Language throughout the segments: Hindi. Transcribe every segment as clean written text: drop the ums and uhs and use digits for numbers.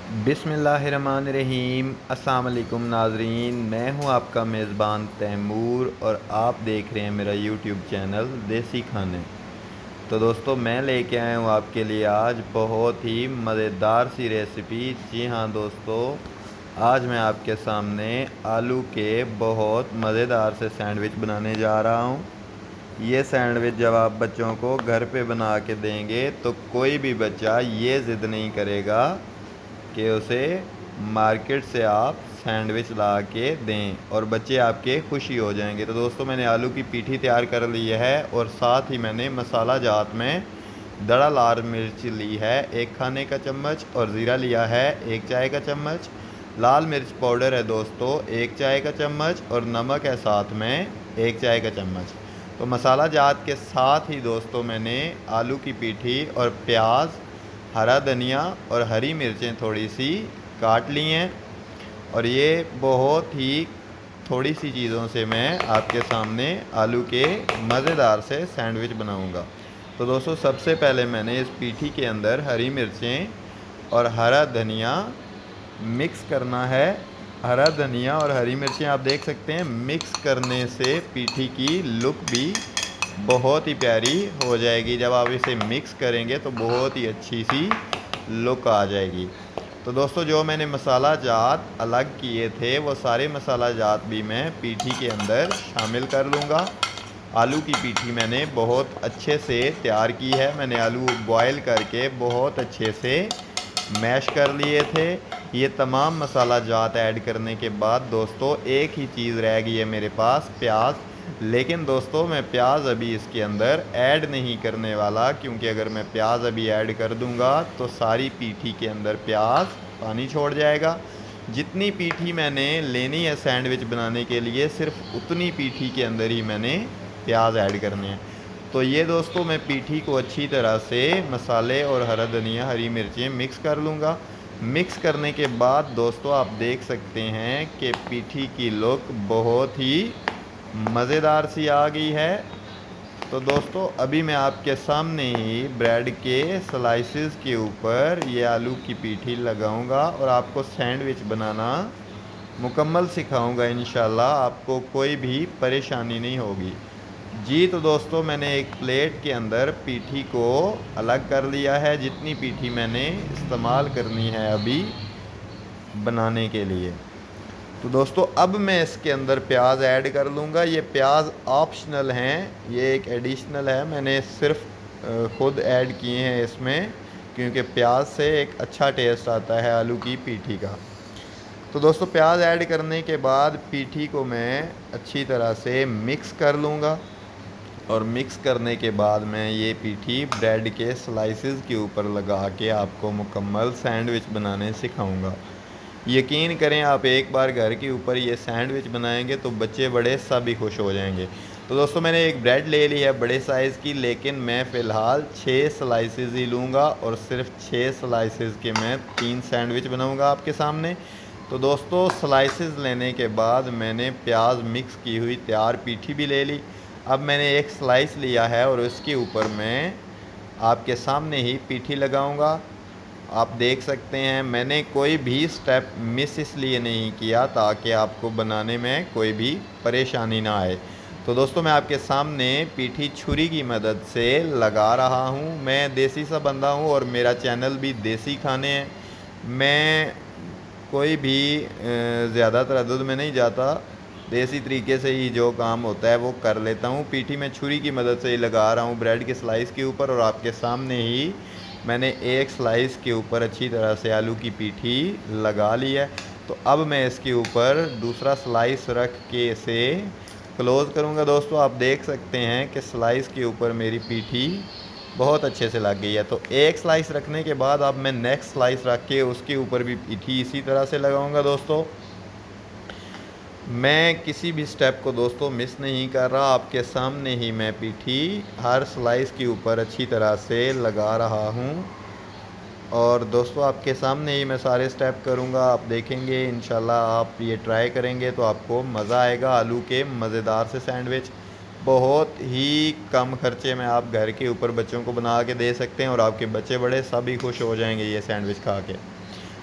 बिस्मिल्लाहिर्रहमानिर्रहीम। अस्सलाम वालेकुम नाजरीन, मैं हूं आपका मेज़बान तैमूर और आप देख रहे हैं मेरा यूट्यूब चैनल देसी खाने। तो दोस्तों, मैं लेके आया हूं आपके लिए आज बहुत ही मज़ेदार सी रेसिपी। जी हाँ दोस्तों, आज मैं आपके सामने आलू के बहुत मज़ेदार से सैंडविच बनाने जा रहा हूं। ये सैंडविच जब आप बच्चों को घर पे बना के देंगे तो कोई भी बच्चा ये ज़िद नहीं करेगा कि उसे मार्केट से आप सैंडविच ला के दें, और बच्चे आपके खुशी हो जाएंगे। तो दोस्तों, मैंने आलू की पीठी तैयार कर ली है और साथ ही मैंने मसाला जात में दड़ा लाल मिर्च ली है 1 खाने का चम्मच, और ज़ीरा लिया है 1 चाय का चम्मच। लाल मिर्च पाउडर है दोस्तों 1 चाय का चम्मच, और नमक है साथ में 1 चाय का चम्मच। तो मसाला जात के साथ ही दोस्तों मैंने आलू की पीठी और प्याज, हरा धनिया और हरी मिर्चें थोड़ी सी काट ली हैं, और ये बहुत ही थोड़ी सी चीज़ों से मैं आपके सामने आलू के मज़ेदार से सैंडविच बनाऊंगा। तो दोस्तों, सबसे पहले मैंने इस पीठी के अंदर हरी मिर्चें और हरा धनिया मिक्स करना है। हरा धनिया और हरी मिर्चें आप देख सकते हैं, मिक्स करने से पीठी की लुक भी बहुत ही प्यारी हो जाएगी। जब आप इसे मिक्स करेंगे तो बहुत ही अच्छी सी लुक आ जाएगी। तो दोस्तों, जो मैंने मसाला जात अलग किए थे वो सारे मसाला जात भी मैं पीठी के अंदर शामिल कर लूँगा। आलू की पीठी मैंने बहुत अच्छे से तैयार की है। मैंने आलू बॉयल करके बहुत अच्छे से मैश कर लिए थे। ये तमाम मसाला जात ऐड करने के बाद दोस्तों एक ही चीज़ रह गई है मेरे पास, प्याज। लेकिन दोस्तों, मैं प्याज अभी इसके अंदर ऐड नहीं करने वाला, क्योंकि अगर मैं प्याज अभी ऐड कर दूंगा तो सारी पीठी के अंदर प्याज पानी छोड़ जाएगा। जितनी पीठी मैंने लेनी है सैंडविच बनाने के लिए, सिर्फ उतनी पीठी के अंदर ही मैंने प्याज ऐड करने हैं। तो ये दोस्तों, मैं पीठी को अच्छी तरह से मसाले और हरा धनिया, हरी मिर्चें मिक्स कर लूँगा। मिक्स करने के बाद दोस्तों आप देख सकते हैं कि पीठी की लुक बहुत ही मज़ेदार सी आ गई है। तो दोस्तों, अभी मैं आपके सामने ही ब्रेड के स्लाइसेस के ऊपर ये आलू की पीठी लगाऊंगा और आपको सैंडविच बनाना मुकम्मल सिखाऊंगा। इंशाल्लाह आपको कोई भी परेशानी नहीं होगी। जी, तो दोस्तों, मैंने एक प्लेट के अंदर पीठी को अलग कर लिया है, जितनी पीठी मैंने इस्तेमाल करनी है अभी बनाने के लिए। तो दोस्तों, अब मैं इसके अंदर प्याज ऐड कर लूँगा। ये प्याज ऑप्शनल हैं, ये एक एडिशनल है, मैंने सिर्फ खुद ऐड किए हैं इसमें, क्योंकि प्याज से एक अच्छा टेस्ट आता है आलू की पीठी का। तो दोस्तों, प्याज ऐड करने के बाद पीठी को मैं अच्छी तरह से मिक्स कर लूँगा, और मिक्स करने के बाद मैं ये पीठी ब्रेड के स्लाइसेस के ऊपर लगा के आपको मुकम्मल सैंडविच बनाने सिखाऊंगा। यकीन करें, आप एक बार घर के ऊपर ये सैंडविच बनाएंगे तो बच्चे बड़े सभी खुश हो जाएंगे। तो दोस्तों, मैंने एक ब्रेड ले ली है बड़े साइज़ की, लेकिन मैं फ़िलहाल 6 स्लाइसेस ही लूँगा, और सिर्फ 6 स्लाइसेस के मैं 3 सैंडविच बनाऊँगा आपके सामने। तो दोस्तों, स्लाइसेस लेने के बाद मैंने प्याज मिक्स की हुई तैयार पीठी भी ले ली। अब मैंने एक स्लाइस लिया है और उसके ऊपर मैं आपके सामने ही पीठी लगाऊंगा। आप देख सकते हैं, मैंने कोई भी स्टेप मिस इसलिए नहीं किया ताकि आपको बनाने में कोई भी परेशानी ना आए। तो दोस्तों, मैं आपके सामने पीठी छुरी की मदद से लगा रहा हूँ। मैं देसी सा बंदा हूँ और मेरा चैनल भी देसी खाने हैं। मैं कोई भी ज़्यादा तरद्दुद में नहीं जाता, देसी तरीके से ही जो काम होता है वो कर लेता हूँ। पीठी में छुरी की मदद से ही लगा रहा हूँ ब्रेड के स्लाइस के ऊपर, और आपके सामने ही मैंने एक स्लाइस के ऊपर अच्छी तरह से आलू की पीठी लगा ली है। तो अब मैं इसके ऊपर दूसरा स्लाइस रख के इसे क्लोज़ करूँगा। दोस्तों, आप देख सकते हैं कि स्लाइस के ऊपर मेरी पीठी बहुत अच्छे से लग गई है। तो एक स्लाइस रखने के बाद अब मैं नेक्स्ट स्लाइस रख के उसके ऊपर भी पीठी इसी तरह से लगाऊंगा। दोस्तों, मैं किसी भी स्टेप को दोस्तों मिस नहीं कर रहा, आपके सामने ही मैं पीठी हर स्लाइस के ऊपर अच्छी तरह से लगा रहा हूँ, और दोस्तों आपके सामने ही मैं सारे स्टेप करूँगा। आप देखेंगे, इंशाल्लाह आप ये ट्राई करेंगे तो आपको मज़ा आएगा। आलू के मज़ेदार से सैंडविच बहुत ही कम खर्चे में आप घर के ऊपर बच्चों को बना के दे सकते हैं, और आपके बच्चे बड़े सभी खुश हो जाएंगे ये सैंडविच खा के।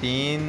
3